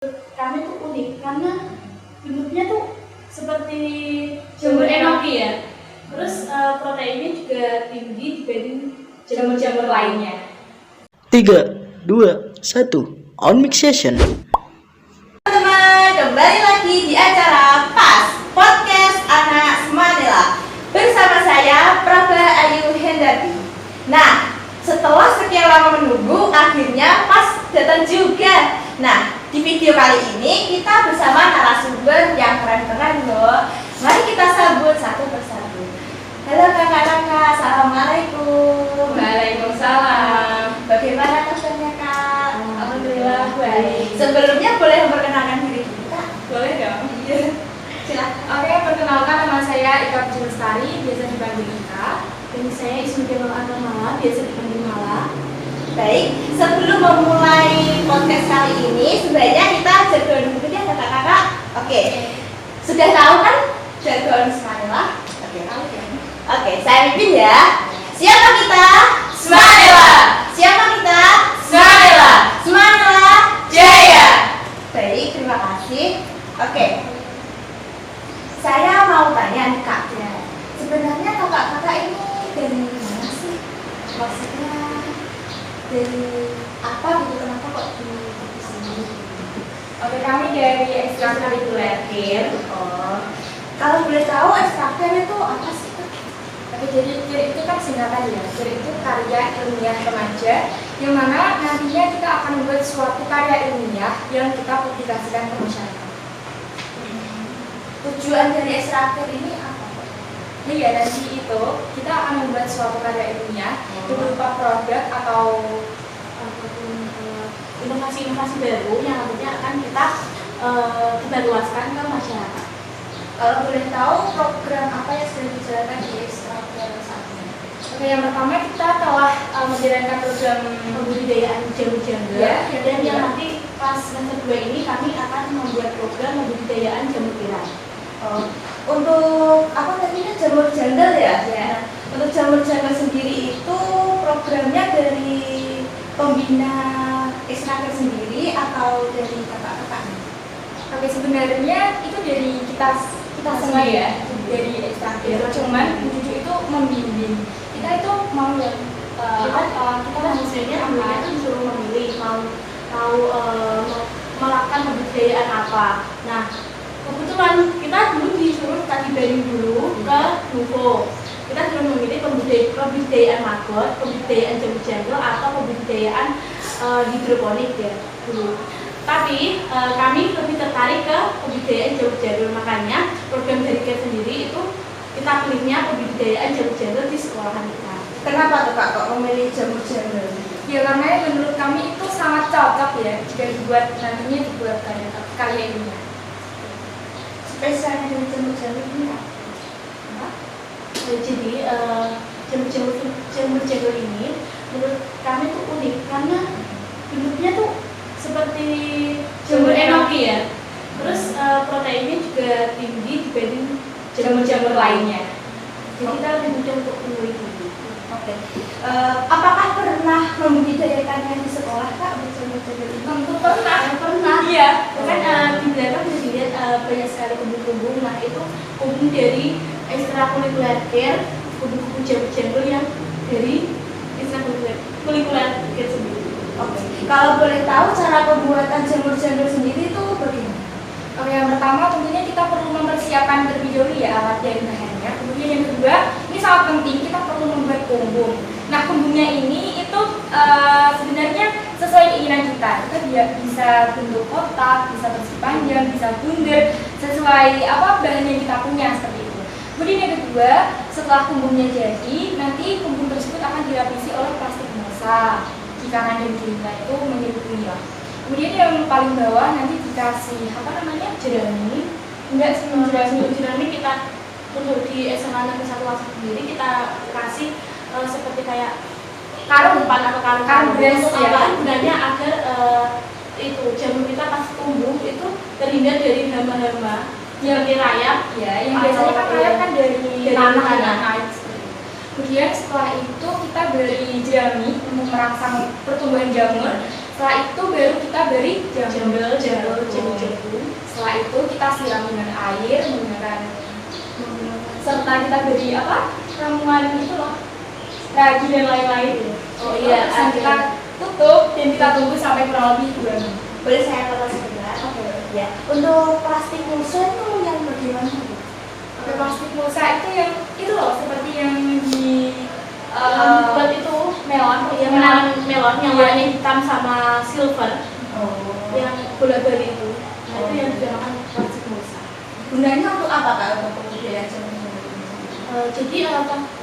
Kami tuh unik karena bentuknya tuh seperti jamur enoki ya. Terus proteinnya juga tinggi dibanding jamur-jamur lainnya. 3, 2, 1, on mix session. Teman-teman, kembali lagi di acara PAS Podcast Anak Semanila bersama saya Prabha Ayu Hendardi. Nah, setelah sekian lama menunggu, akhirnya PAS datang juga. Nah, di video kali ini kita bersama narasumber yang keren-keren loh. Mari kita sambut satu persatu. Halo kakak-kakak, assalamualaikum. Waalaikumsalam. Bagaimana kabarnya kak? Alhamdulillah baik. Sebelumnya boleh memperkenalkan diri kita? Boleh dong? Iya. Silakan. Oke, perkenalkan nama saya Ika Lestari, biasa dipanggil Ika. Dan saya Ismi Kemal Anamala, biasa dipanggil Mala. Baik, sebelum memulai podcast kali ini, sebenarnya kita jargon dulu ya kakak-kakak. Oke, sudah tahu kan jargon Semanila? Oke, tahu ya. Oke, saya pimpin ya. Siapa kita? Semanila. Siapa kita? Semanila. Semanila Jaya. Baik, terima kasih. Oke, saya mau tanya nih kak. Sebenarnya kakak-kakak ini dari mana sih? Maksudnya dari apa gitu, kenapa kok di sini? Oke, kami dari ekstrakurikuler KIR. Oh, kalau boleh tahu ekstraker itu apa sih? Oke, jadi KIR itu kan singkatan ya. KIR itu karya ilmiah remaja, yang mana nantinya kita akan membuat suatu karya ilmiah yang kita publikasikan ke masyarakat. Tujuan dari ekstraker ini apa? Iya, nanti itu kita akan membuat suatu karya ilmiah berupa produk atau inovasi-inovasi baru yang nantinya akan kita luaskan ke masyarakat. Kalau boleh tahu program apa yang sudah dijalankan di ekstraker saat ini? Oke, yang pertama kita telah menjalankan program pembudidayaan jamur-jamur dan yang nanti pas semester 2 ini kami akan membuat program pembudidayaan jamur tiram. Untuk apa tadinya jamur jandel ya? Ya. Nah, untuk jamur jandel sendiri itu programnya dari pembina ekstraker sendiri atau dari kakak-kakaknya? Oke, sebenarnya itu dari kita semua ya, dari ekstraker. Cuman Cucu itu membimbing. Kita itu mau yang kita manusianya dulunya itu disuruh memilih mau melakukan pembudidayaan apa. Nah, kebetulan kita dulu disuruh tadi banding dulu ke Nuvo. Kita disuruh memilih pembudidayaan maggot, pembudidayaan jamur jandel atau pembudidayaan hidroponik ya dulu. Tapi kami lebih tertarik ke pembudidayaan jamur jandel, makanya program dari KIR sendiri itu kita pilihnya pembudidayaan jamur jandel di sekolahan kita. Kenapa tuh kak kok memilih jamur jandel? Ya karena menurut kami itu sangat cocok ya jika nantinya dibuat karya ilmiah. Spesialnya dari jamur jandel ini apa? Jadi jamur jandel ini menurut kami tuh unik karena bentuknya tuh seperti jamur enoki ya. Terus proteinnya juga tinggi dibanding jamur-jamur lainnya. Jadi kita lebih mudah untuk meneliti. Oke. Apakah pernah membudidayakannya di sekolah kak jamur jandel ini? Tentu pernah. Iya. Kan di belakang bisa dilihat banyak sekali kumpul-kumpul. Nah itu kumpul dari ekstrakurikuler KIR, kumpul-kumpul jamur jandel yang dari ekstrakurikuler KIR sendiri. Oke. Kalau boleh tahu cara pembuatan jamur jandel sendiri itu bagaimana? Oke, yang pertama tentunya kita perlu mempersiapkan terlebih dahulu ya alat dan bahannya. Kemudian yang kedua, ini sangat penting, kita perlu membuat kumbung. Nah, kumbungnya ini itu sebenarnya sesuai keinginan kita. Kita bisa bentuk kotak, bisa persegi panjang, bisa bundar, sesuai apa bahan yang kita punya seperti itu. Kemudian yang kedua, setelah kumbungnya jadi, nanti kumbung tersebut akan dilapisi oleh plastik basah. Di kanan dan kirinya itu menyelimuti lah. Kemudian yang paling bawah nanti dikasih apa namanya jerami. Enggak jerami kita untuk di SMA Negeri 1 Langsung sendiri kita kasih seperti kayak karung atau karung beras ya. Gunanya agar itu jamur kita pas tumbuh itu terhindar dari hama-hama seperti rayap ya. Yang biasanya kan rayap kan dari tanah. Kemudian setelah itu kita beri jerami untuk merangsang pertumbuhan jamur. Setelah itu baru kita beri Jambel, jagung. jagung. Setelah itu kita siram dengan air serta kita beri ramuan itu loh, ragi dan lain-lain. Oh iya, terus kita tutup dan kita tunggu sampai kurang lebih 2 minggu. Boleh saya potong sebentar? Oke. Ya. Untuk plastik mulsa itu yang bagaimana? Oke, plastik mulsa itu yang itu loh, seperti yang di buat itu melon, yang melon yang warnanya hitam sama silver. Oh. Yang bola-bali itu. Nah, itu yang dinamakan plastik mulsa. Gunanya untuk apa Kak? Untuk pembudidayaan jamur? Jadi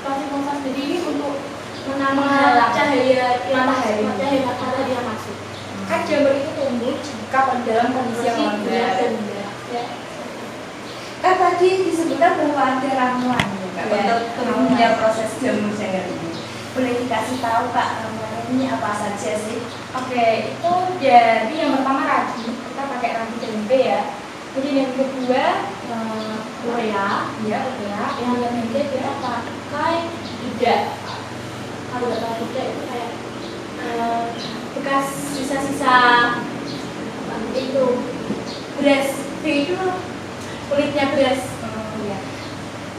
plastik mulsa sendiri ini untuk Menghalang cahaya matahari. matahari yang masuk. Kan jamur itu tumbuh jika dalam kondisi yang lembab. Ya. Kan tadi disebutkan bahwa ada ramuan ya, Kak, Ya, untuk ramuan. tumbuhnya proses jamur janggal ini. Boleh dikasih tahu Kak, ramuan ini apa saja sih? Oke, itu jadi yang pertama ragi, kita pakai ragi tempe ya. Jadi yang kedua Urea. ya urea. Yang ketiga kita pakai tidak. Kalau nggak tahu tidak itu kayak bekas sisa-sisa itu beras, itu kulitnya beras. Ya.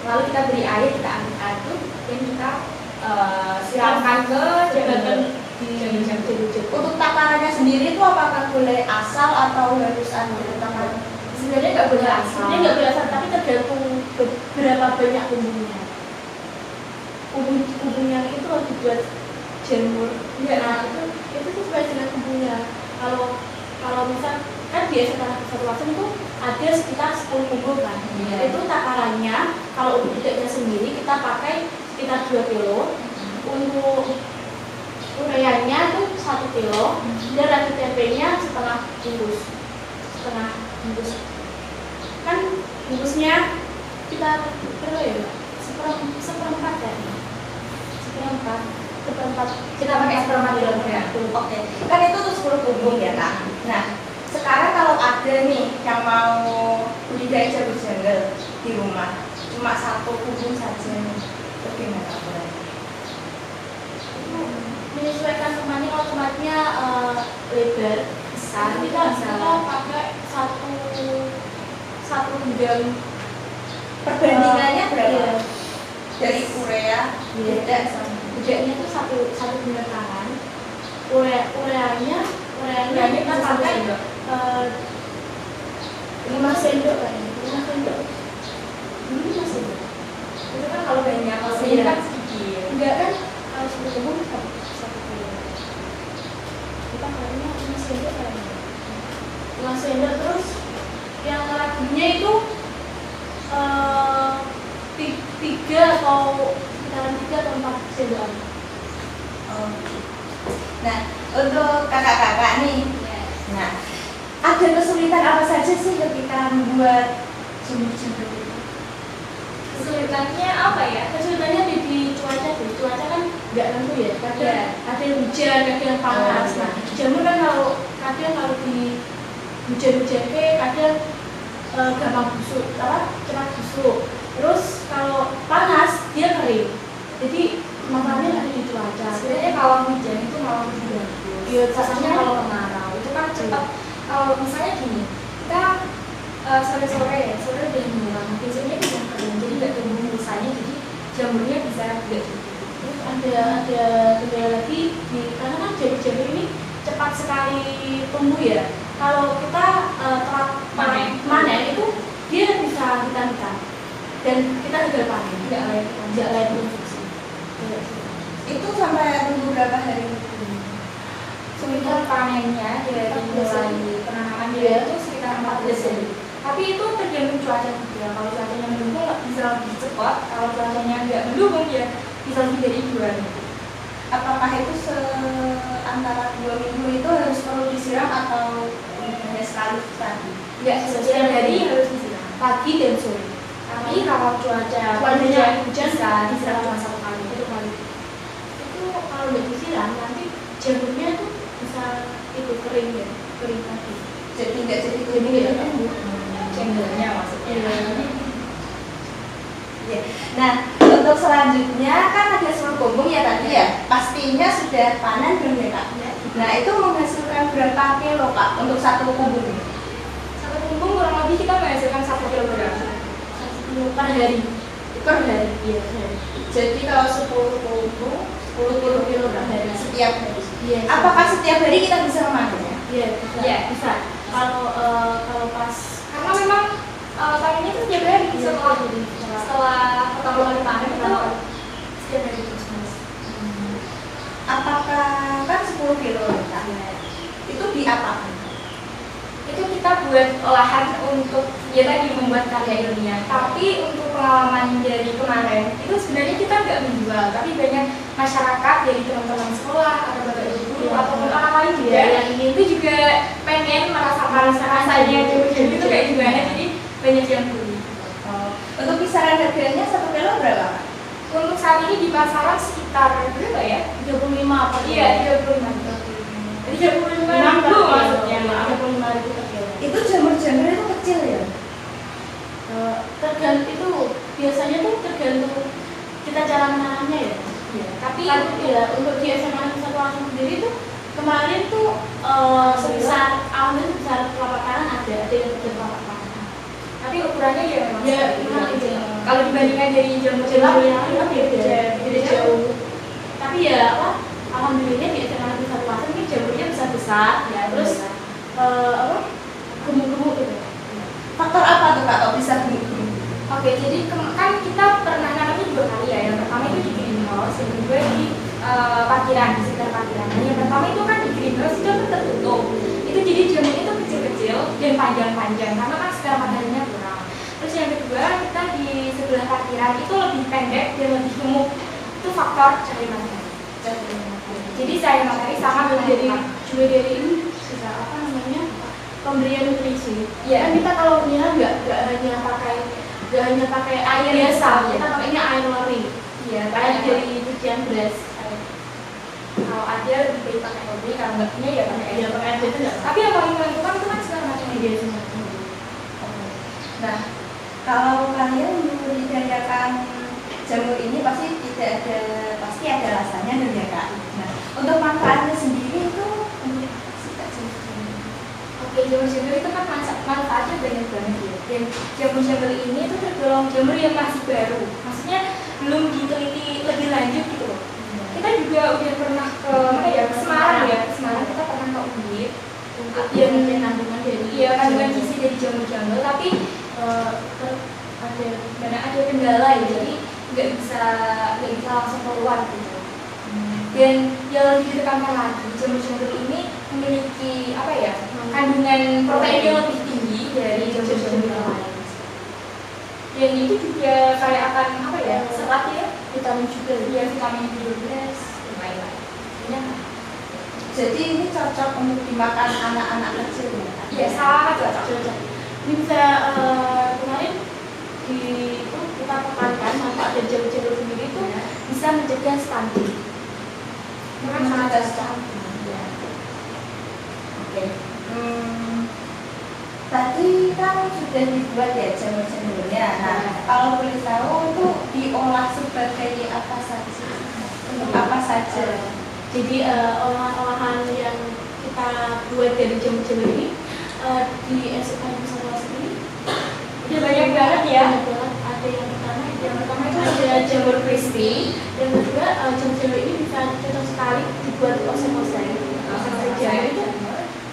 Lalu kita beri air, kita aduk dan kita siramkan ke jamur di jamur. Untuk takarannya sendiri itu apakah boleh asal atau harus ada takaran? Sebenarnya nggak boleh asal. Sebenarnya nggak berasal, tapi tergantung berapa banyak bumbunya. Bumbu yang itu harus dibuat jamur. Nah itu sesuai dengan bumbunya. Kalau misal kan biasa satu wajan itu ada sekitar 10 bumbu kan. Iya. Itu takarannya kalau untuk tidaknya sendiri kita pakai sekitar 2 kilo. Untuk ureanya itu 1 kilo dan ragi tempenya setengah bungkus. Kan bungkusnya kita berapa ya? Seperempat ya. Seperempat Kita pakai seperempat kilo ya. Oke, kan itu tuh 10 bumbu ya Kak. Nah, sekarang kalau ada nih yang mau budidaya jamur janggal di rumah, cuma 1 bumbu saja nih, bagaimana Kak? menyesuaikan rumahnya. Kalau rumahnya lebar besar, kita pakai satu gendang. Perbandingannya berapa? Iya. Dari urea beda sama Bedanya itu satu gendang tangan. Ureanya kita pakai 5 sendok kan? 5 sendok. 5 sendok. Itu kan kalau banyak, kalau Iya. kan sedikit. Enggak kan? Kalau 10 bumbu 1 kilo. Kita kayaknya 5 sendok kayaknya. 5 sendok terus yang raginya itu 3 atau sekitaran 3 atau 4 sendokan. Oh. Nah, untuk kakak-kakak nih, nah, ada kesulitan apa saja sih ketika membuat jamur-jamur itu? Kesulitannya apa ya? Kesulitannya di cuaca tuh. Cuaca kan nggak tentu ya. Kadang Iya. ada yang hujan, ada yang panas. Oh. Nah, jamur kan kalau di hujan-hujan kadang gampang busuk, cepat busuk. Terus kalau panas dia kering. Jadi masalahnya ada di cuaca. Sebenarnya kalau hujan itu malah lebih bagus. Iya, Soalnya kalau kemarau itu kan cepat. Kalau misalnya gini, kita sore udah hilang, biasanya bisa kering, jadi nggak tumbuh busanya, jadi jamurnya bisa nggak tumbuh. Terus ada kendala lagi karena kan jamur-jamur ini cepat sekali tumbuh ya. Kalau kita telat panen itu dia bisa hitam-hitam dan kita gagal panen. Nggak layak produksi. Itu sampai tunggu berapa hari? Sekitar panennya dari 14 hari. mulai penanaman Iya. dia itu sekitar 14 hari. Tapi itu tergantung cuaca juga. Kalau cuacanya mendukung bisa lebih cepat. Kalau cuacanya nggak mendukung ya bisa lebih dari 2 minggu. Apakah itu antara 2 minggu itu harus perlu disiram atau hanya sekali tadi? Nggak setiap hari harus disiram. Pagi dan sore. Tapi kalau cuacanya Cuacanya hujan bisa disiram cuma 1 kali. Itu kalau nggak disiram nanti jamurnya tuh bisa itu kering ya, kering tadi. Jadi nggak jadi Jadi tumbuh nggak ya? tumbuh. Cendolnya maksudnya. Ya. Nah, untuk selanjutnya kan ada 10 bumbung ya tadi ya. Pastinya sudah panen belum ya Kak? Nah, itu menghasilkan berapa kilo Kak untuk satu kumbung? Satu kumbung kurang lebih kita menghasilkan 1 kilogram. 1 kilo per hari. Per hari. Iya, per hari. Jadi kalau 10 kumbung 10 kilo per hari setiap hari. Iya. Apakah setiap hari kita bisa memanennya? Iya, bisa. Iya. Bisa. Kalau pas Karena memang panennya itu tiap hari setelah pertama kali panen itu setiap hari terus Mas. Apakah kan 10 kilo Kak? Itu diapakan? Itu kita buat olahan untuk ya tadi membuat karya ilmiah. Tapi untuk pengalaman dari kemarin itu sebenarnya kita nggak menjual, tapi banyak masyarakat dari teman-teman sekolah atau bapak ibu guru ataupun orang lain juga yang ingin itu juga pengen merasakan rasanya itu kayak gimana, jadi banyak yang beli. Untuk kisaran harganya 1 kilo berapa Kak? Untuk saat ini di pasaran sekitar berapa ya? 35 apa? Iya, 35. 35 ribu maksudnya. 35 ribu per kilo. Itu jamur-jamur itu kecil ya? Tergantung itu biasanya tuh tergantung kita cara menanamnya ya. Iya. Tapi Kan ya untuk di SMA Satu Langsung sendiri tuh kemarin tuh sebesar awalnya sebesar telapak tangan ada yang kecil telapak tangan. tapi ukurannya ya memang Ya, seperti itu. memang itu. Kalau dibandingkan dari Jamur yang jamur lain beda jauh. Tapi ya apa? Alhamdulillah di SMA Negeri Satu Langsung ini jamurnya besar-besar Ya, terus apa? Gemuk-gemuk gitu. Faktor apa tuh Kak kok bisa gemuk-gemuk? Oke, jadi kan kita pernah nanamnya 2 kali ya. Yang pertama itu di greenhouse, yang kedua di parkiran, di sekitar parkiran. Nah, yang pertama itu kan di greenhouse itu kan tertutup. Itu jadi jamurnya itu kecil-kecil dan panjang-panjang karena kan sekitar mataharinya kurang. Terus yang kedua kita di sebelah parkiran itu lebih pendek dan lebih gemuk. Itu faktor cahaya matahari. Jadi cahaya matahari sama dengan Juga dari ini bisa apa namanya pemberian nutrisi. Iya. Kan kita kalau nyiram nggak hanya pakai air biasa, kita pakainya air lori. Iya, Air dari cucian beras. kalau ada lebih baik pakai kopi, kalau nggak punya ya pakai air. Ya pakai air biasa nggak. Tapi yang paling menentukan itu kan segala macam Iya semua. Nah, kalau kalian membudidayakan jamur ini pasti ada rasanya dong ya Kak. Nah, untuk manfaatnya sendiri itu untuk Oke, jamur-jamur itu kan manfaatnya banyak banget ya. Dan jamur-jamur ini itu tergolong jamur yang masih baru. Maksudnya belum diteliti lebih lanjut gitu loh. Kita juga udah pernah ke mana ya? Ke Semarang ya. Ke Semarang kita pernah ke UIT. Yang kandungan dari Kandungan gizi dari jamur-jamur, tapi ada kendala ya. Jadi nggak bisa langsung keluar gitu. Dan yang lebih ditekankan lagi, jamur-jamur ini memiliki apa ya, kandungan protein yang lebih tinggi dari jamur-jamur yang lain. Dan itu juga kayak akan apa ya, serat ya, vitamin juga, ya vitamin B12 dan lain-lain. Ya. jadi ini cocok untuk dimakan anak-anak kecil ya Kak? Iya, sangat cocok. Ini bisa kemarin itu kita tekankan manfaat dari jamur-jamur sendiri itu bisa mencegah stunting. Bukan sangat cocok. Ya. Oke. Tadi kan sudah dibuat ya jamur-jamurnya. Nah, kalau boleh tahu itu diolah sebagai apa saja? Untuk apa saja? Jadi olahan-olahan yang kita buat dari jamur-jamur ini di SMA Satu Langsung ini Udah banyak banget ya. banyak banget. Ada yang pertama itu ada jamur crispy, yang kedua jamur-jamur ini bisa cocok sekali dibuat oseng-oseng. Oseng jamur itu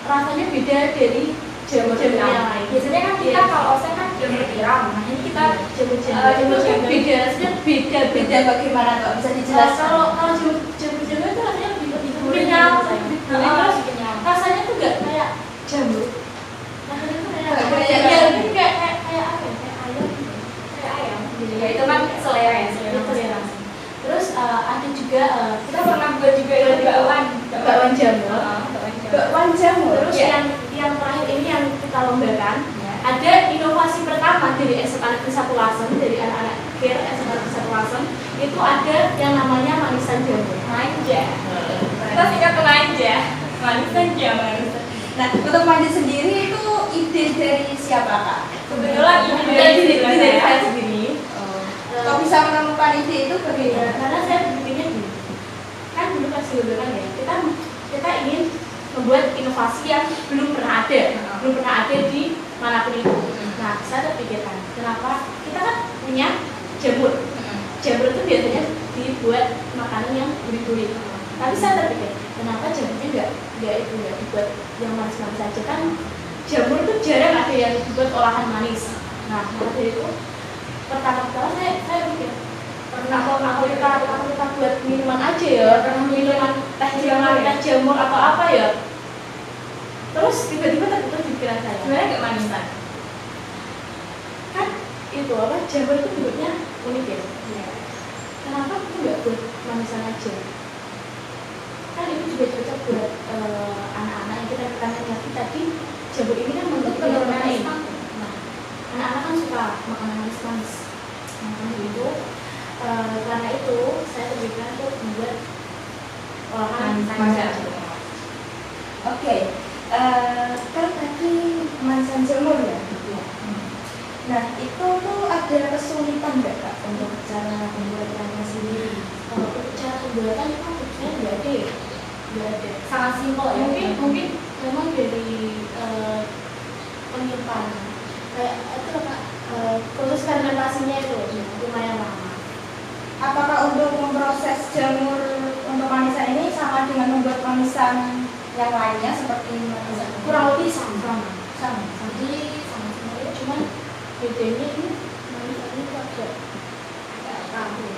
rasanya beda dari jamur-jamur yang lain. Biasanya kan kita kalau oseng kan jamur tiram. Nah, ini kita Jamur-jamur beda, rasanya beda. Beda bagaimana kok? Bisa Jelas dijelaskan? kalau jamur-jamur itu rasanya lebih Gurih, kenyal, terus terus rasanya tuh nggak kayak jamur, rasanya tuh kayak Nggak kayak ya jamur. mungkin kayak apa ya, kayak ayam, kayak ayam. Ya itu kan selera ya, selera selera. Terus ada juga kita pernah buat juga itu bakwan jamur. Bakwan jamur. Terus Iya. yang terakhir ini yang kita lombakan, Ya. ada inovasi pertama dari SMA Negeri Satu Langsung, dari anak-anak kir SMA Negeri Satu Langsung, itu ada yang namanya manisan jamur. manja. Kita singkat ke manja. Manisan jamur. Nah, untuk mandi sendiri itu ide dari siapa Kak? Kebetulan ini Dari dari saya saya. sendiri. Kok bisa menemukan ide itu Ya, bagaimana? karena saya berpikirnya gini, kan dulu pas dulu kan ya, kita kita ingin membuat inovasi yang belum pernah ada di manapun itu. Nah, saya terpikirkan, kenapa kita kan punya jamur. Jamur itu biasanya dibuat makanan yang gurih-gurih. Tapi saya terpikir, kenapa jamurnya nggak dibuat yang manis-manis saja, kan jamur itu jarang ada yang dibuat olahan manis. Nah, maka dari itu pertama-tama saya pikir, kalau kita buat minuman aja ya, minuman teh jamur atau apa ya. Terus tiba-tiba terputus di pikiran saya, Sebenarnya nggak manisan. kan itu apa, jamur itu bentuknya unik ya. Kenapa kita nggak buat manisan aja? Kan itu juga cocok buat anak-anak yang kita lagi tadi. Jamur ini kan bentuk penurunan. Nah, anak-anak kan suka makanan manis-manis. Itu karena itu saya terpikirkan untuk membuat olahan Manisan. Oke, kan tadi manisan jamur ya. Nah, itu tuh ada kesulitan nggak Kak untuk cara pembuatannya sendiri? kalau cara pembuatan itu sebenarnya nggak ada. Sangat simpel ya. Mungkin memang dari penyimpanan kayak itu apa, proses fermentasinya itu lumayan lama. Apakah untuk memproses jamur untuk manisan ini sama dengan membuat manisan yang lainnya seperti manisan? Kurang lebih sama. Sama. Jadi sama-sama cuman bedanya ini manisan ini tuh agak rapuh.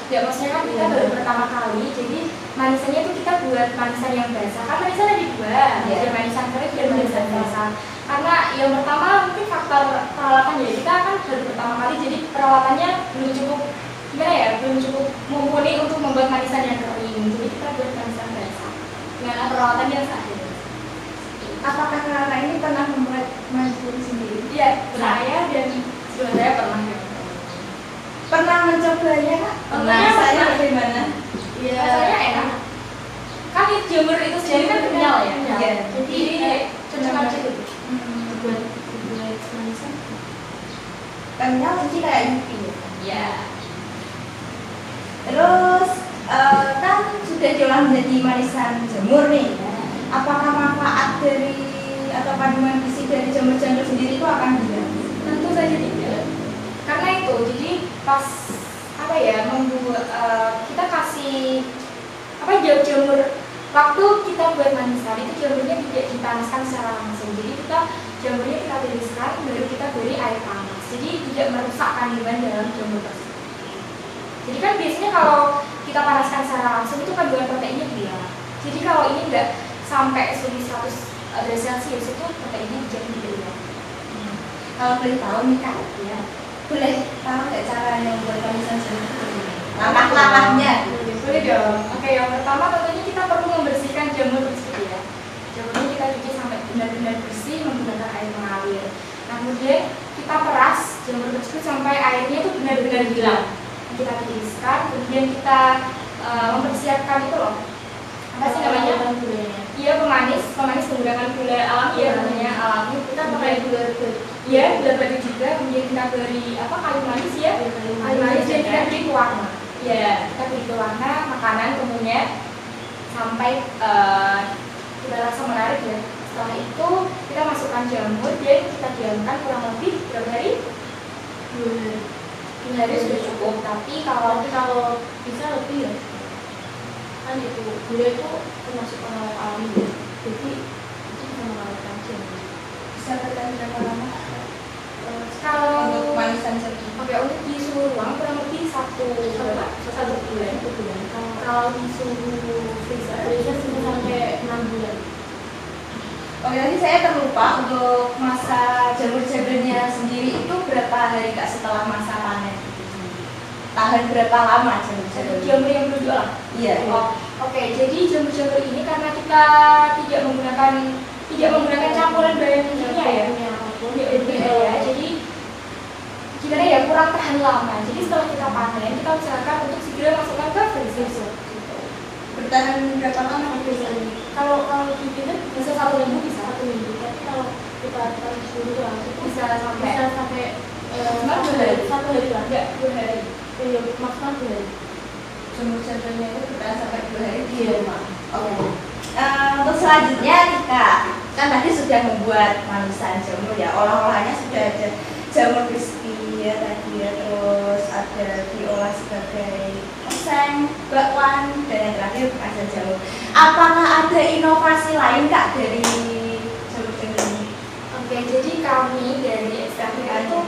Ya maksudnya kan kita baru pertama kali, jadi manisannya itu kita buat manisan yang basah. Kan manisan ada dua, ada manisan kering dan manisan basah. Karena yang pertama mungkin faktor peralatan ya, kita kan baru pertama kali, jadi peralatannya belum cukup mumpuni untuk membuat manisan yang kering. Jadi kita buat manisan basah dengan peralatan yang seadanya. Apakah Kakak ini pernah membuat manisan sendiri? Iya, saya dan juga saya pernah. Pernah mencobanya Kak? Pernah. Saya bagaimana? Iya. Rasanya enak. Kan jamur itu sendiri kan kenyal ya. Iya. Jadi cocok aja gitu. Buat manisan. Kenyal sih kayak yupi. Iya. Terus kan sudah diolah menjadi manisan jamur nih. Apakah manfaat dari atau kandungan gizi dari jamur-jamur sendiri itu akan hilang? Tentu saja tidak. Karena itu, jadi pas membuat kita kasih jamur waktu kita buat manisan itu jamurnya tidak dipanaskan secara langsung. Jadi jamurnya kita tiriskan baru kita beri air panas. Jadi tidak merusak kandungan dalam jamur tersebut. Jadi kan biasanya kalau kita panaskan secara langsung itu kandungan proteinnya hilang. Jadi kalau ini enggak sampai suhu 100 derajat Celcius itu proteinnya jadi tidak hilang. Kalau boleh tahu nih Kak, ya, boleh tahu nggak caranya membuat manisan jamur? Langkah-langkahnya. Boleh dong. Oke, yang pertama tentunya kita perlu membersihkan jamur tersebut ya. Jamurnya kita cuci sampai benar-benar bersih menggunakan air mengalir. Nah, kemudian kita peras jamur tersebut sampai airnya itu benar-benar hilang. Kita tiriskan, kemudian kita mempersiapkan itu loh. Apa sih namanya? Gulanya. Iya, pemanis menggunakan gula alami ya, namanya alami. Kita pakai Gula batu. iya, gula batu juga. Kemudian kita beri kayu manis ya. Kayu manis dan kita beri pewarna. Iya, kita beri pewarna makanan kemudian sampai kita rasa menarik ya. Setelah itu kita masukkan jamur dan kita diamkan kurang lebih berapa hari? 2 hari sudah cukup. Tapi kalau bisa lebih ya. Kan itu gula itu termasuk pengawet alami ya. Jadi itu bisa mengawetkan jamur. Bisa bertahan berapa lama? kalau Untuk manisan jamur. oke, untuk di suhu ruang kurang lebih satu bulan. Kalau di suhu freezer Bisa sampai 6 bulan. Oke, tadi saya terlupa untuk masa jamur-jamurnya sendiri itu berapa hari Kak setelah masa panen? Tahan berapa lama jamur-jamur? jamur yang belum diolah. Iya. Oke, jadi jamur-jamur ini karena kita tidak menggunakan campuran bahan kimia ya. Jadi gimana ya, kurang tahan lama. Jadi setelah kita panen, kita usahakan untuk segera masukkan ke freezer. Bertahan berapa lama biasanya? Kalau di freezer bisa 1 minggu bisa 1 minggu. Tapi kalau kita taruh di suhu ruang itu bisa sampai 1 hari lah. enggak 2 hari. Iya, maksimal 2 hari. Jamur-jamurnya itu bertahan sampai 2 hari di Iya. rumah. Oke. Untuk selanjutnya nih Kak, kan tadi sudah membuat manisan jamur ya, olah-olahannya sudah ada jamur crispy ya tadi ya, terus ada diolah sebagai oseng, bakwan, dan yang terakhir ada jamur. Apakah ada inovasi lain Kak dari jamur-jamur ini? Oke, jadi kami dari Ekstrakurikuler itu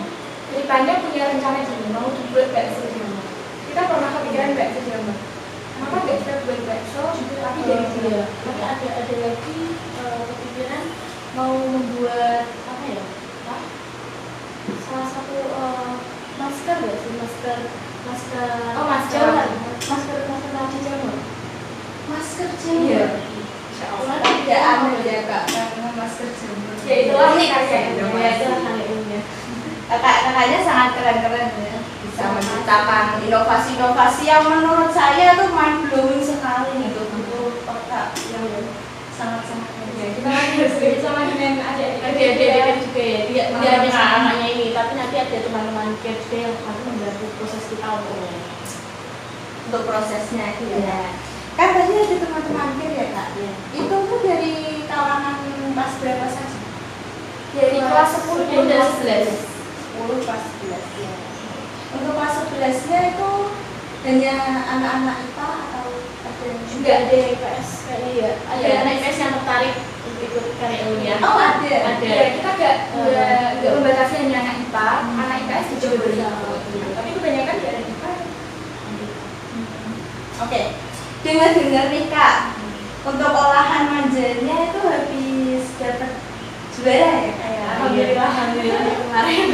daripada punya rencana gini, mau dibuat bakso jamur. Kita pernah kepikiran bakso jamur. Kenapa nggak kita buat bakso tapi dari dia? Tapi ada lagi kepikiran mau membuat apa ya? Salah satu masker ya sih, masker Oh, masker. jalan, masker rajin jamur. Masker jamur. Iya. Insya tidak aneh ya Kak, karena masker jamur. Ya itulah Unik kakek. ya. Itu kayaknya. Kakaknya sangat keren-keren ya, bisa menciptakan inovasi-inovasi yang menurut saya tuh mind blowing sekali gitu. Itu otak yang sangat-sangat Ya, kita harus bekerja sama dengan adik-adik Adik-adik juga ya, tidak hanya anak-anaknya ini, tapi nanti ada teman-teman kita juga yang akan membantu proses kita untuk prosesnya itu ya. ya. Kan tadi ada teman-teman kir ya Kak. Iya. Itu tuh dari kalangan kelas berapa saja? Dari kelas 10 10 dan 11. 10 kelas 11 ya. Untuk kelas 11-nya itu hanya anak-anak IPA atau ada yang Juga ada yang IPS kayaknya ya. Ada Iya. anak IPS yang tertarik untuk ikut karya ilmiah. Oh, ada. Ada. Ya, kita nggak membatasi hanya anak IPA, anak IPS juga boleh Bisa. ikut. Tapi kebanyakan di anak IPA. Oke. Dengar-dengar nih Kak, untuk olahan manjanya itu habis dapat juara ya kayak. Alhamdulillah yang kemarin.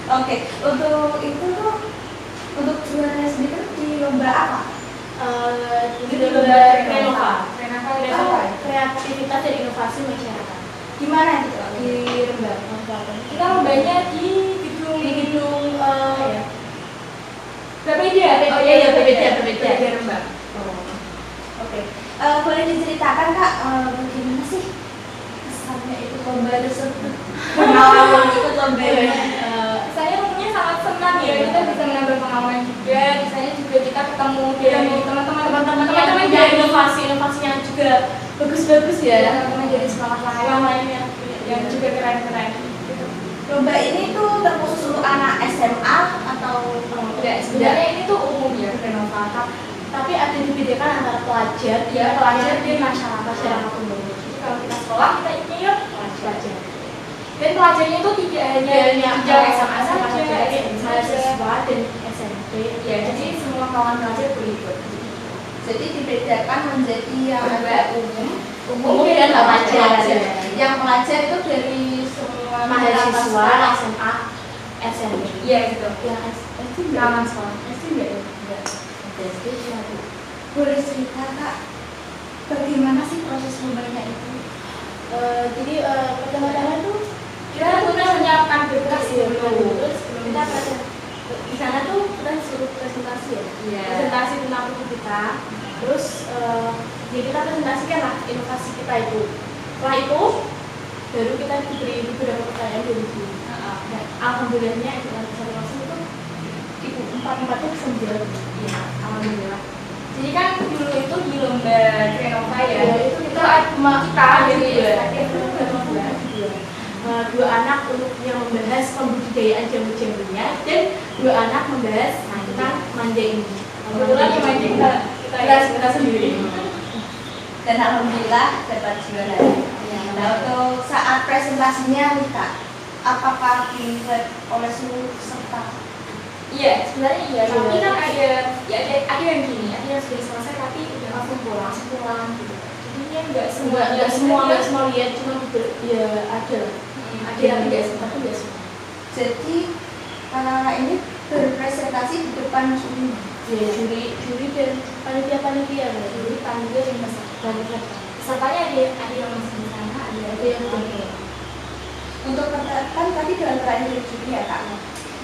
Oke, untuk itu tuh untuk juara sendiri di lomba apa? Di lomba Renova. Renova Itu apa? kreativitas dan inovasi masyarakat. Di mana itu Kak? Di Rembang. Kita lombanya di gedung Ya. Berbeda. Oh iya, berbeda. Berbeda Rembang. Oke. Boleh diceritakan Kak bagaimana sih kesannya ikut lomba tersebut? Pengalaman ikut lomba ini? Saya umumnya sangat senang ya, kita bisa menambah pengalaman juga. Di sana juga kita ketemu dengan teman-teman Teman-teman inovasinya juga bagus-bagus ya. teman-teman jadi semangat lain yang juga keren-keren. Lomba ini tuh terkhusus untuk anak SMA atau Enggak, sebenarnya ini tuh umum ya Renova. Tapi ada dibedakan antara pelajar, Ya, pelajar dan masyarakat umum. Jadi kalau kita sekolah kita ikutnya Pelajar. dan pelajarnya itu tidak hanya jenjang SMA saja, mahasiswa dan SMP. ya, jadi semua kawan pelajar boleh ikut. jadi dibedakan menjadi yang agak umum dan pelajar. Yang pelajar itu dari semua Mahasiswa, SMA, SMP. Iya gitu. Yang SD Kawan sekolah. SD enggak ya? Enggak. SD cuma itu. Boleh cerita Kak, bagaimana sih proses lombanya itu? Jadi pertama-tama tuh Kita sudah menyiapkan berkas sebelum dulu. kita di sana tuh kita suruh presentasi ya. Iya. Presentasi tentang produk kita. Terus ya kita presentasikan lah inovasi kita itu. Setelah itu baru kita diberi beberapa pertanyaan dari ibu. Dan alhamdulillahnya dengan presentasi itu ibu empat-empatnya bisa menjawab. Iya, alhamdulillah. Jadi kan dulu itu di lomba Renova ya, Iya, itu kita jadi dua anak untuk yang membahas pembudidayaan jamur-jamurnya dan dua anak membahas tentang manja ini. kebetulan yang main kita sendiri. Dan alhamdulillah dapat juara. Nah untuk saat presentasinya nih Kak, apakah dilihat oleh seluruh peserta? Iya, sebenarnya iya. Tapi kan ada yang gini, ada yang sudah selesai tapi udah langsung pulang gitu. Jadi nggak semua lihat cuma ya ada ada yang nggak semua. Jadi anak-anak ini berpresentasi di depan juri. ya juri dan panitia Jadi panitia yang pesertanya ada yang masih di sana, ada yang di Untuk kan tadi dengan terakhir juri ya Kak.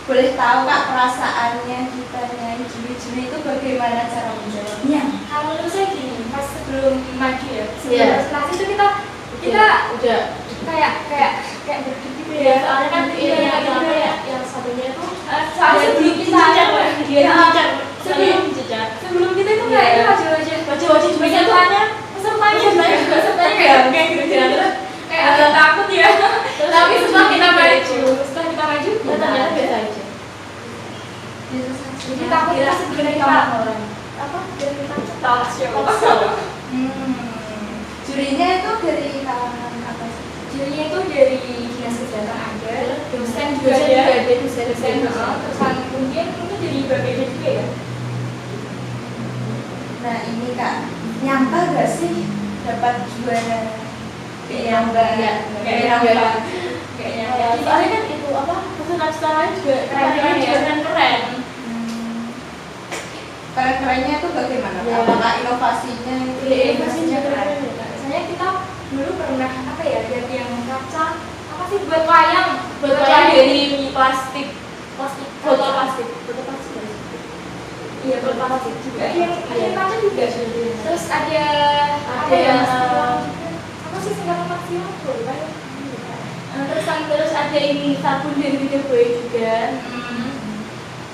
Boleh tahu Kak perasaannya kita nyanyi juri-juri itu bagaimana cara menjawabnya? Kalau menurut saya gini, pas sebelum maju ya, sebelum Iya. presentasi itu kita udah kayak berdiri gitu ya ya. soalnya kan Iya, apa iya. ya yang satunya itu Soalnya sebelum kita dia Ya. sebelum jejak sebelum kita itu Iya. kayak wajah-wajah wajah-wajah juga pesertanya biasa saja. Jadi takut kita sebenarnya kita orang apa dari kita talk show. Jurinya itu dari kalangan apa sih? Jurinya itu dari dinas kesehatan ada, dosen juga ada, dosen, terus mungkin dari berbeda juga ya. Nah ini Kak, nyangka gak sih dapat juara? Kayaknya Soalnya kan itu apa? Pesanan sekarang juga keren. Keren-kerennya itu bagaimana? Ya. Apakah inovasinya itu? Inovasinya keren. Misalnya kita dulu pernah apa ya, lihat yang kaca apa sih buat wayang dari plastik botol plastik. Iya, botol plastik juga. Yang kaca juga. Terus ada apa Ada ya? yang Apa sih singkatan maksimal? terus ada ini sabun dari video gue juga.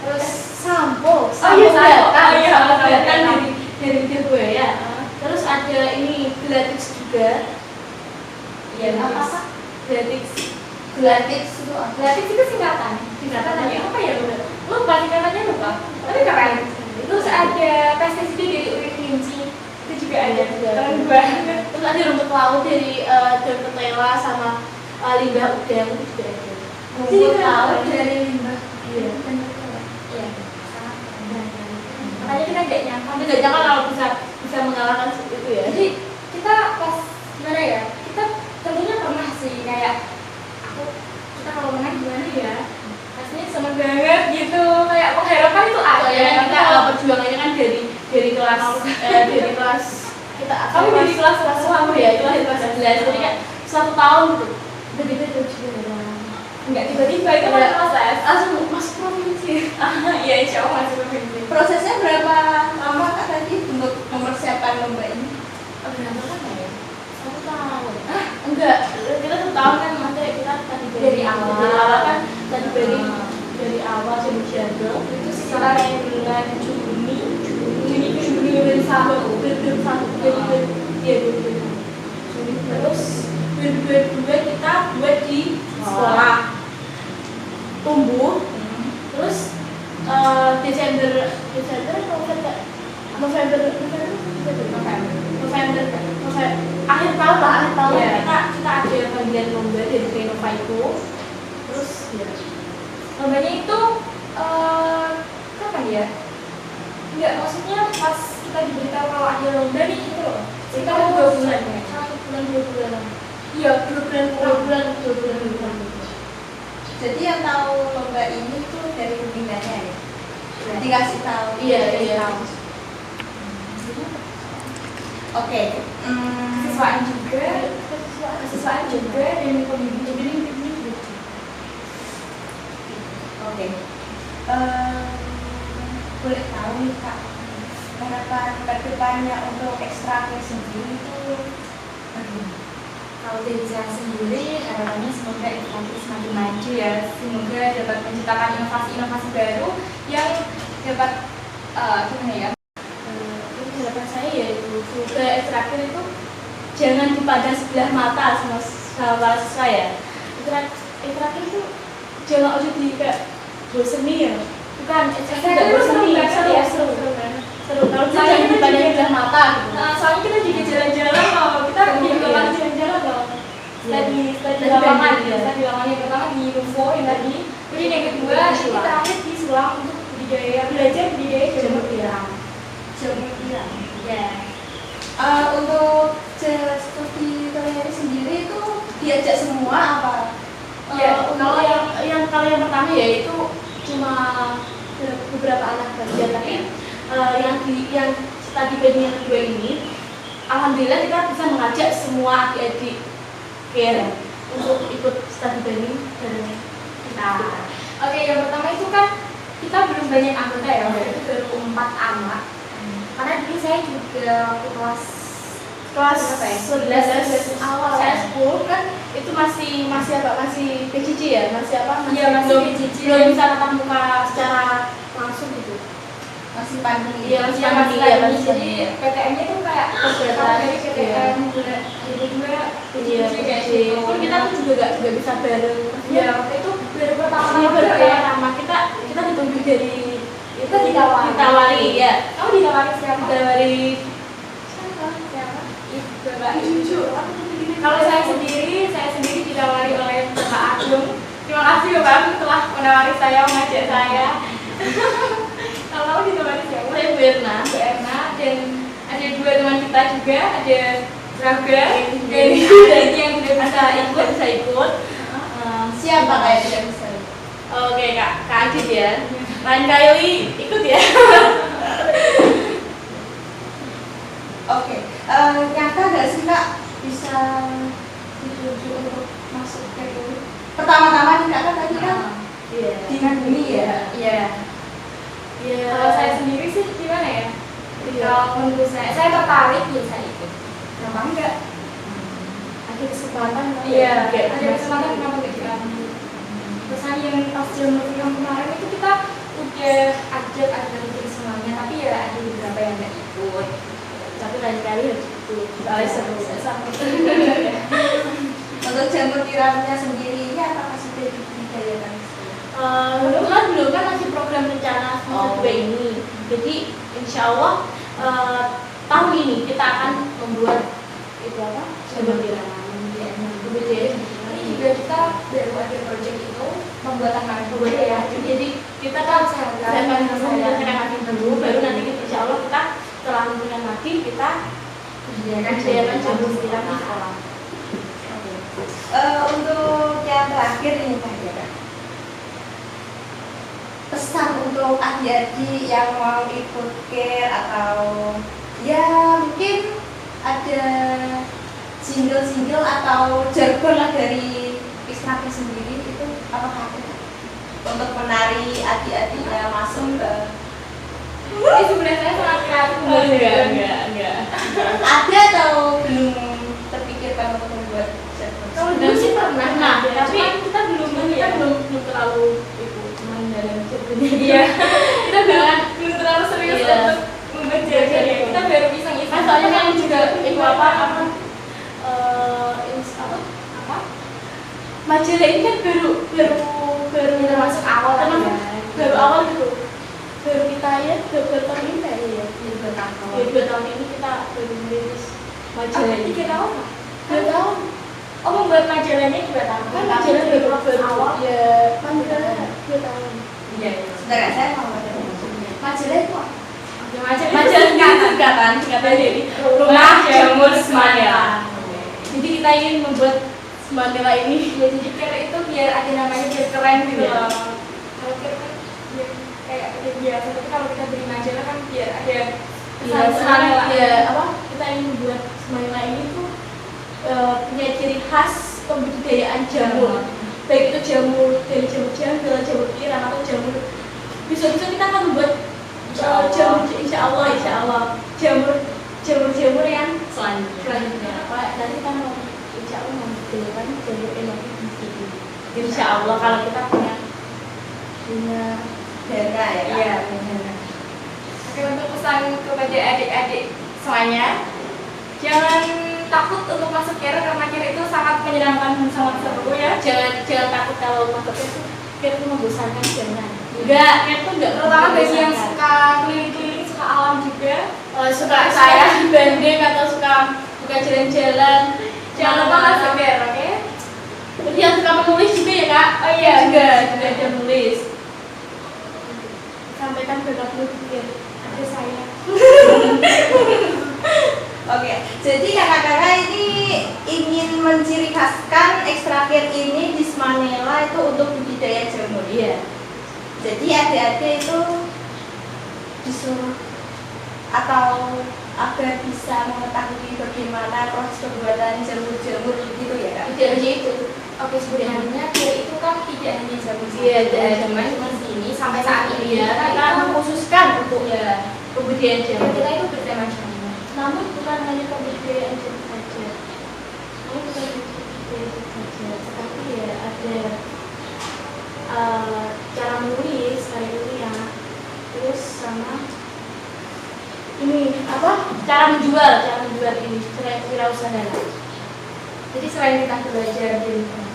Terus Sampo iya, kan sampo. dari video gue ya. Terus ada ini gelatis juga. Iya, Apa? Gelatis itu apa? Gratis itu singkatannya apa ya? Lupa singkatannya lupa. Tapi keren. Terus ada pestisida dari urin kelinci itu juga ada. Keren banget. Terus ada rumput laut dari daun ketela sama limbah udang itu juga ada. Rumput laut dari limbah. Iya. Iya. Makanya kita nggak nyangka. Tapi nggak nyangka kalau bisa mengalahkan itu ya. Jadi kita pas gimana ya? Kita tentunya pernah sih kayak kita kalau menang gimana ya? Pastinya seneng banget gitu. Kayak pengharapan itu ada. Soalnya kita perjuangannya kan dari kelas kita Kamu dari kelas kamu ya itu dari kelas 11 jadi kan 1 tahun gitu. Tiba-tiba itu juara. Enggak tiba-tiba itu kan proses. Langsung masuk provinsi. Iya, insya Allah masih berhenti. Prosesnya berapa lama Kak tadi untuk mempersiapkan lomba ini? Berapa lama ya? 1 tahun. Enggak, kita 1 tahun kan maksudnya kita tadi Dari awal. kan tadi dari awal jadi jago Itu sekitar bulan Juni dari satu terus 2022 kita buat di sekolah tumbuh terus Desember November akhir tahun Iya. kita ada pemilihan lomba dari Renova itu terus ya lombanya itu kapan ya? Enggak, maksudnya pas kita diberitahu kalau ada lomba nih gitu loh. Sekitar 2 bulan ya. 2 bulan Iya, 2 bulan. Jadi yang tahu lomba ini tuh dari pembinanya ya? Dikasih tahu. Iya. Oke. Kesiswaan juga dan pembimbing gitu. Oke. Boleh tahu nih Kak, harapan kedepannya untuk ekstraktif sendiri itu Kalau dari saya sendiri, harapannya semoga edukasi semakin maju ya. Semoga dapat menciptakan inovasi-inovasi baru yang dapat gimana ya? Harapan saya yaitu semoga ekstraktif itu jangan dipandang sebelah mata sama siswa ya. Ekstraktif itu jangan aja di kayak bosen nih ya. Bukan, ekstraktif tidak bosen nih, seru. Kalau jangan dipandang sebelah mata gitu. Soalnya kita juga jalan-jalan kalau kita di lapangan jalan-jalan kalau tadi di lapangan yang pertama di UFO yang tadi, kemudian yang kedua kita terakhir di Sulang untuk belajar budidaya jamur tiram. Ya. untuk studi kuliah sendiri itu diajak semua apa? Ya, kalau yang pertama ya itu cuma beberapa anak bagian tapi yang studi banding yang kedua ini alhamdulillah kita bisa mengajak semua adik-adik care untuk ikut studi banding bareng kita. Oke, yang pertama itu kan kita belum banyak anggota ya, itu baru 4 anak. Karena dulu saya juga waktu kelas berapa ya? 11 awal saya 10 kan itu masih PJJ ya, masih Iya, masih PJJ. belum bisa tatap muka secara langsung gitu. Masih pandemi. Iya, masih Iya, pandemi, masih ya, pandemi. masih Jadi PTM-nya itu kayak Terbatas, dari PTM bulan 2002 Iya, kayak PJJ. gitu. Pun kita tuh juga nggak bisa bareng. Iya, waktu itu baru pertama Ini baru juga ya. pertama kita ditunggu dari Kita ditawari. Ya. Kamu ditawari siapa? Ditawari Siapa? Mbak Ibu. Kalau saya sendiri ditawari oleh Mbak Agung. Terima kasih ya Mbak Agung telah menawari saya, mengajak saya. Kalau kamu ditawari siapa? Saya Bu Erna. Bu Erna, dan ada dua teman kita juga, ada Raga dan yang tidak bisa ikut. Siapa kayak tidak bisa? Oke Kak Adit ya. Lain kali ikut ya. Oke, nyata gak sih Kak bisa dituju untuk masuk ke ini? Pertama-tama nih Kak kan tadi kan di Kanduni ya? Iya. Kalau saya sendiri sih gimana ya? Kalau menurut saya tertarik ya saya ikut. Kenapa enggak? Ada kesempatan. Iya, ada kesempatan kenapa enggak diambil? Pesan yang pas jam yang kemarin itu kita udah ajak adik-adik semuanya, tapi ya ada beberapa yang enggak ikut. Tapi lain kali harus ikut. Soalnya seru sampai Untuk jamur tiramnya sendiri ini apakah sudah dibudidayakan? Kebetulan belum, kan masih program rencana semester 2 ini. Jadi insya Allah tahun ini kita akan membuat itu apa? Jamur tiram. Ini juga kita baru ada project itu pembuatan marketing ya. Jadi kita kan menyelesaikan lagi dulu, baru nanti kita, insya Allah kita setelah menyelesaikan lagi kita menyediakan jamur tiram di sekolah. Untuk yang terakhir ini Pak ya, pesan untuk adik-adik yang mau ikut care atau ya mungkin ada single atau jargon lah dari Isnafi sendiri, itu apakah ada untuk menari adik-adiknya masuk ke Ini sebenarnya saya sangat kreatif. enggak. Ada atau belum terpikirkan untuk membuat jargon? Kalau dulu sih pernah, tapi kita belum terlalu itu cuman dalam jargonnya. Iya, kita belum terlalu serius Iya. untuk membuat jargon ya. Kita baru bisa Kan soalnya kan juga itu apa majalah ini kan baru termasuk awal lah ya. baru awal gitu, baru kita ya baru tahun ini kayaknya ya, 2 tahun ini kita baru merilis majalah ini. 3 tahun? 2 tahun Oh, membuat majalahnya 2 tahun. kan majalah baru awal. ya kan kita 2 tahun. Iya. Sebenarnya saya mau majalah itu apa? Majalah singkatan dari Rumah Jamur Semanila. Jadi kita ingin membuat Semanila ini Ya, jadi kira itu biar ada namanya, biar keren gitu Iya. loh. Kalau kira kan biar kayak udah biasa, tapi kalau kita beri majalah kan biar ada kesan Semanila. ya apa kita ingin membuat Semanila ini tuh punya ciri khas pembudidayaan jamur, baik itu jamur dari jamur janggal, jamur tiram atau jamur bisa kita akan membuat jamur insya Allah jamur yang selanjutnya apa nanti kan mau insya Allah membudidayakan jamur energi di sini. Insya Allah kalau kita punya dana ya. Iya, benar. Oke, untuk pesan kepada adik-adik semuanya, jangan takut untuk masuk care karena care itu sangat menyenangkan dan sangat seru ya. Jangan takut kalau masuknya itu care itu membosankan, jangan. Enggak, care itu enggak Terutama bagi yang suka keliling-keliling, suka alam juga, suka saya banding atau suka jalan-jalan. jangan lupa masuk care, oke? Jadi yang suka menulis juga ya Kak? Oh iya, juga ada menulis. Sampaikan bakat berpikir. ada saya. Oke, jadi kakak-kakak ini ingin menciri khaskan ekstrakir ini di Semanila itu untuk budidaya jamur. Iya. Jadi adik-adik itu disuruh atau agar bisa mengetahui bagaimana proses pembuatan jamur-jamur gitu ya Kak? Tidak hanya itu. Oke, sebenarnya care itu kan tidak hanya jamur. Iya, cuman di sini sampai saat ini Iya, kita mengkhususkan untuk ya pembudidayaan jamur. kita itu bertema-tema. Namun bukan hanya pembudidayaan jamur saja. Namun bukan pembudidayaan saja, tetapi ya ada cara menulis kayak ini ya, terus sama ini apa? Cara menjual ini, wirausaha. Jadi selain kita belajar di lingkungan,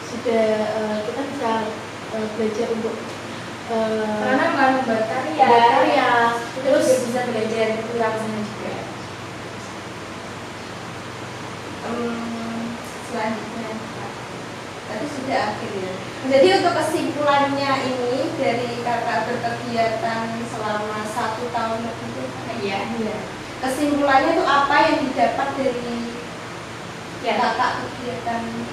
Sudah kita bisa belajar untuk karena membuat karya, terus juga bisa belajar kewirausahaan juga. Selanjutnya tadi sudah akhir ya. Jadi untuk kesimpulannya ini dari kakak berkegiatan selama 1 tahun lebih, Iya. kesimpulannya itu apa yang didapat dari Ya, kakak kegiatan ini?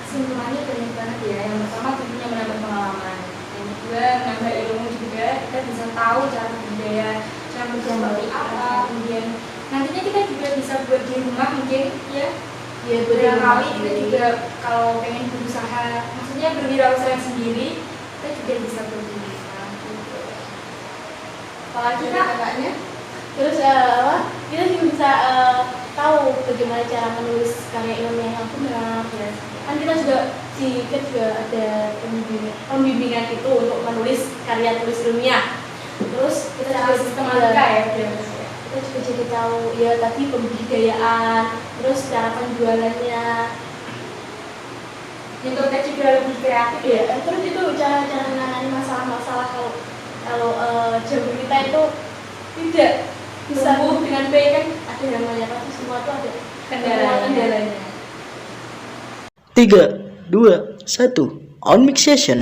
kesimpulannya banyak banget ya. Yang pertama tentunya menambah pengalaman, yang kedua menambah ilmu juga. Kita bisa tahu cara budaya, cara kerja seperti apa. Kemudian nantinya kita juga bisa buat di rumah mungkin ya. Ya, Barangkali kita juga kalau pengen berusaha, maksudnya berwirausaha sendiri, kita juga bisa berusaha gitu. Apalagi Kita- kakaknya? terus kita juga bisa tahu bagaimana cara menulis karya ilmiah yang benar ya. Kan kita juga ada pembimbingan itu untuk menulis karya tulis ilmiah. Terus kita Secara juga sistematika ya. kita juga jadi tahu ya tadi pembudidayaan, terus cara penjualannya. Itu kita juga lebih kreatif ya. Ya, terus itu cara menangani masalah-masalah kalau jamur kita itu tidak bisa Tumbuh dengan baik kan, ada yang namanya pasti semua itu ada kendalanya. 3, 2, 1 On mix session.